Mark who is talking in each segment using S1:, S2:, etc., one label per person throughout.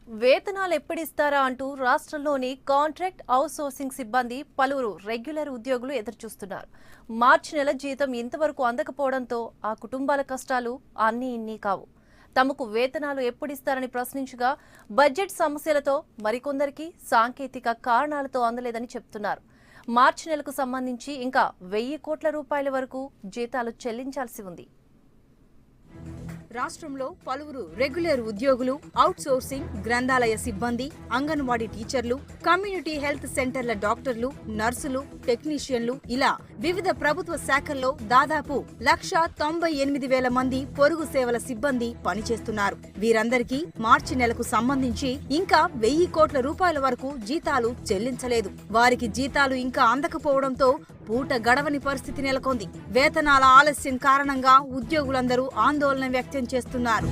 S1: వేతనాలు ఎప్పుడిస్తారా అంటూ రాష్ట్రంలోని కాంట్రాక్ట్ అవుట్సోర్సింగ్ సిబ్బంది పలువురు రెగ్యులర్ ఉద్యోగులు ఎదురుచూస్తున్నారు. మార్చి నెల జీతం ఇంతవరకు అందకపోవడంతో ఆ కుటుంబాల కష్టాలు అన్నీ ఇన్ని కావు. తమకు వేతనాలు ఎప్పుడిస్తారని ప్రశ్నించగా బడ్జెట్ సమస్యలతో మరికొందరికి సాంకేతిక కారణాలతో అందలేదని చెప్తున్నారు. మార్చి నెలకు సంబంధించి ఇంకా 1000 కోట్ల రూపాయల వరకు జీతాలు చెల్లించాల్సి ఉంది.
S2: రాష్ట్రంలో పలువురు రెగ్యులర్ ఉద్యోగులు, అవుట్సోర్సింగ్, గ్రంథాలయ సిబ్బంది, అంగన్వాడీ టీచర్లు, కమ్యూనిటీ హెల్త్ సెంటర్ల డాక్టర్లు, నర్సులు, టెక్నీషియన్లు ఇలా వివిధ ప్రభుత్వ శాఖల్లో దాదాపు 1,98,000 మంది పొరుగు సేవల సిబ్బంది పనిచేస్తున్నారు. వీరందరికీ మార్చి నెలకు సంబంధించి ఇంకా 1000 కోట్ల రూపాయల వరకు జీతాలు చెల్లించలేదు. వారికి జీతాలు ఇంకా అందకపోవడంతో పూట గడవని పరిస్థితి నెలకొంది. వేతనాల ఆలస్యం కారణంగా ఉద్యోగులందరూ ఆందోళన వ్యక్తం చేస్తున్నారు.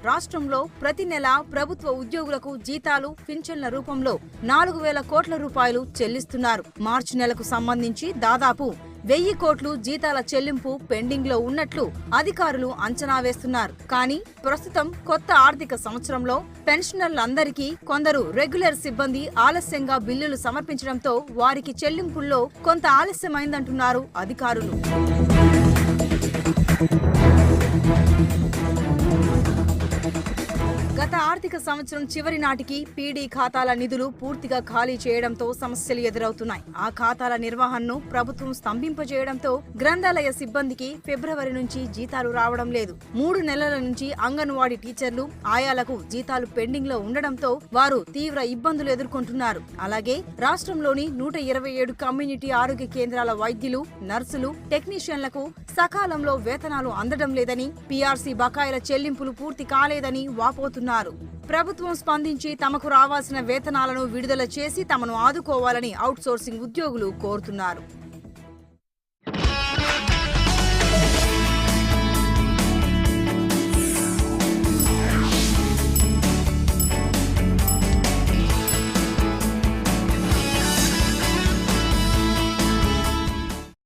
S2: రాష్ట్రంలో ప్రతి నెల ప్రభుత్వ ఉద్యోగులకు జీతాలు, పింఛన్ల రూపంలో 4,000 కోట్ల రూపాయలు చెల్లిస్తున్నారు. మార్చి నెలకు సంబంధించి దాదాపు 1000 కోట్లు జీతాల చెల్లింపు పెండింగ్ లో ఉన్నట్లు అధికారులు అంచనా వేస్తున్నారు. కానీ ప్రస్తుతం కొత్త ఆర్థిక సంవత్సరంలో పెన్షనర్లందరికీ కొందరు రెగ్యులర్ సిబ్బంది ఆలస్యంగా బిల్లులు సమర్పించడంతో వారికి చెల్లింపుల్లో కొంత ఆలస్యమైందంటున్నారు అధికారులు. గత ఆర్థిక సంవత్సరం చివరి నాటికి పీడీ ఖాతాల నిధులు పూర్తిగా ఖాళీ చేయడంతో సమస్యలు ఎదురవుతున్నాయి. ఆ ఖాతాల నిర్వహణను ప్రభుత్వం స్తంభింపజేయడంతో గ్రంథాలయ సిబ్బందికి ఫిబ్రవరి నుంచి జీతాలు రావడం లేదు. 3 నెలల నుంచి అంగన్వాడీ టీచర్లు, ఆయాలకు జీతాలు పెండింగ్ లో ఉండడంతో వారు తీవ్ర ఇబ్బందులు ఎదుర్కొంటున్నారు. అలాగే రాష్ట్రంలోని 127 కమ్యూనిటీ ఆరోగ్య కేంద్రాల వైద్యులు, నర్సులు, టెక్నీషియన్లకు సకాలంలో వేతనాలు అందడం లేదని, పీఆర్సీ బకాయిల చెల్లింపులు పూర్తి కాలేదని వాపోతున్నారు. ప్రభుత్వం స్పందించి తమకు రావాల్సిన వేతనాలను విడుదల చేసి తమను ఆదుకోవాలని అవుట్సోర్సింగ్ ఉద్యోగులు కోరుతున్నారు.